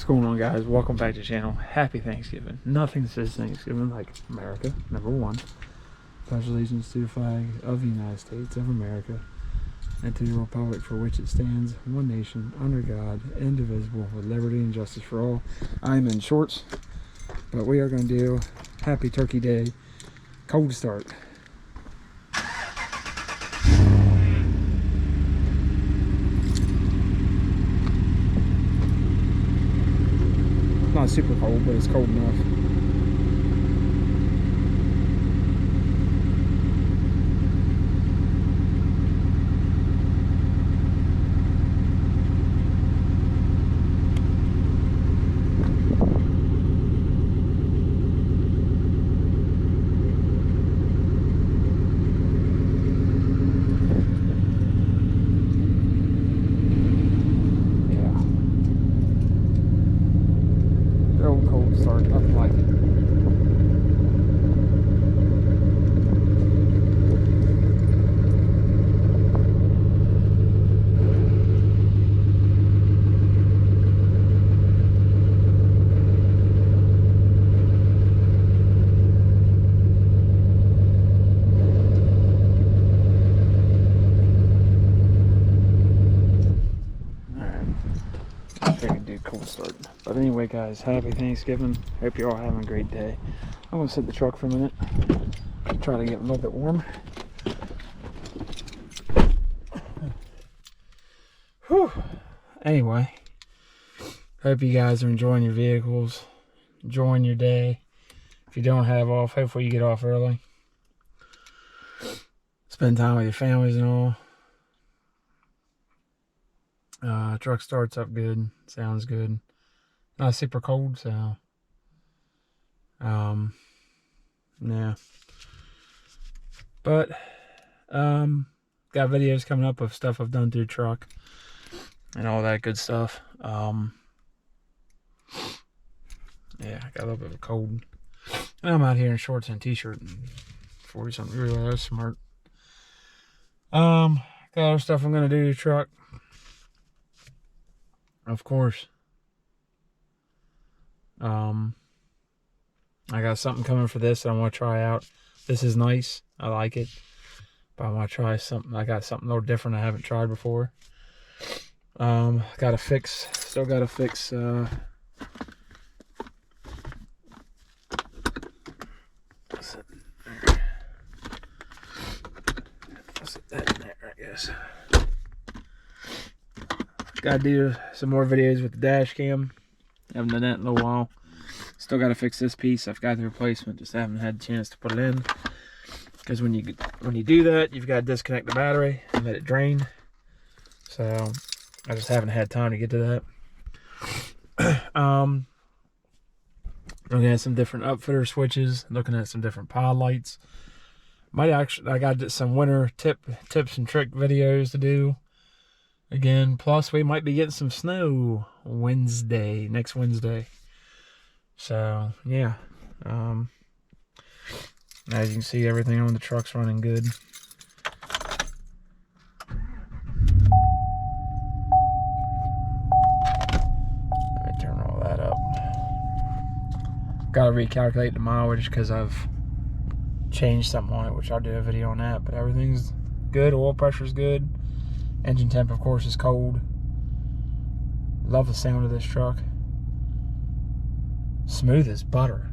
What's going on, guys? Welcome back to the channel. Happy Thanksgiving. Nothing says Thanksgiving like America, number one. Pledge allegiance to the flag of the United States of America and to the republic for which it stands, one nation, under God, indivisible, with liberty and justice for all. I'm in shorts, but we are going to do Happy Turkey Day cold start. Not super cold, but it's cold enough. Cold start, nothing like it. Cold start. But anyway, guys, happy Thanksgiving. Hope you're all having a great day. I'm gonna sit in the truck for a minute, try to get a little bit warm. Whew. Anyway, hope you guys are enjoying your vehicles, enjoying your day. If you don't have off, hopefully you get off early, spend time with your families and all. Truck starts up good, sounds good. Not super cold, so yeah. But got videos coming up of stuff I've done through the truck and all that good stuff. Yeah, I got a little bit of a cold. And I'm out here in shorts and t-shirt and 40 something. Really, that's smart. Got other stuff I'm gonna do to the truck. Of course, I got something coming for this that I want to try out. This is nice. I like it. But I want to try something. I got something a little different I haven't tried before. Still got to fix, what's that in there, I guess. Gotta do some more videos with the dash cam. Haven't done that in a little while. Still gotta fix this piece. I've got the replacement, just haven't had a chance to put it in. Because when you do that, you've got to disconnect the battery and let it drain. So I just haven't had time to get to that. Looking at some different upfitter switches, looking at some different pod lights. I got some winter tips and trick videos to do. Again, plus we might be getting some snow next Wednesday. So yeah, as you can see, everything on the truck's running good. Let me turn all that up. Got to recalculate the mileage because I've changed something on it, which I'll do a video on that. But everything's good. Oil pressure's good. Engine temp, of course, is cold. Love the sound of this truck. Smooth as butter.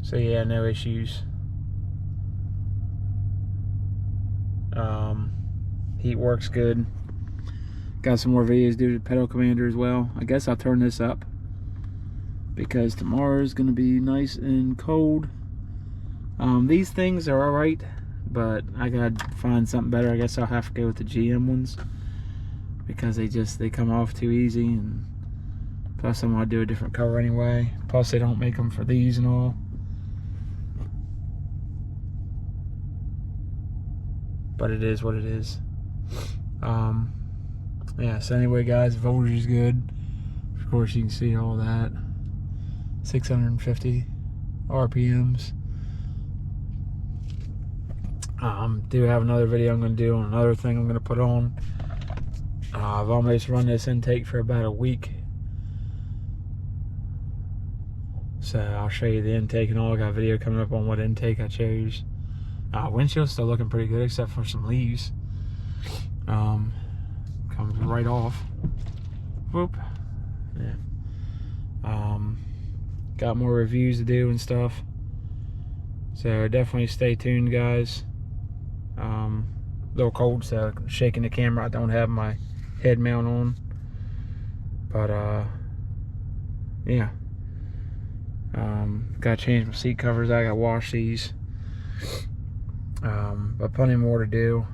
So yeah, no issues. Heat works good. Got some more videos due to pedal commander as well. I guess I'll turn this up because tomorrow is going to be nice and cold. These things are alright, but I gotta find something better. I guess I'll have to go with the GM ones because they come off too easy, and plus I'm gonna do a different cover anyway. Plus they don't make them for these and all. but it is what it is. Yeah, so anyway guys, voltage is good. Of course you can see all that. 650 RPMs. Do have another video I'm going to do on another thing I'm going to put on. I've almost run this intake for about a week, so I'll show you the intake and all. I got a video coming up on what intake I chose. Windshield's still looking pretty good except for some leaves. Comes right off. Whoop. Yeah. Got more reviews to do and stuff, so definitely stay tuned guys. A little cold, so shaking the camera. I don't have my head mount on, but yeah. Gotta change my seat covers. I gotta wash these, but plenty more to do.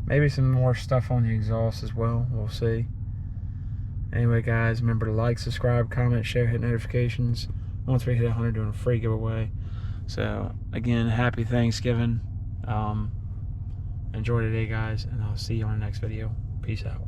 Maybe some more stuff on the exhaust as well, we'll see. Anyway guys, remember to like, subscribe, comment, share, hit notifications. Once we hit 100, doing a free giveaway. So again, happy Thanksgiving. Enjoy today guys, and I'll see you on the next video. Peace out.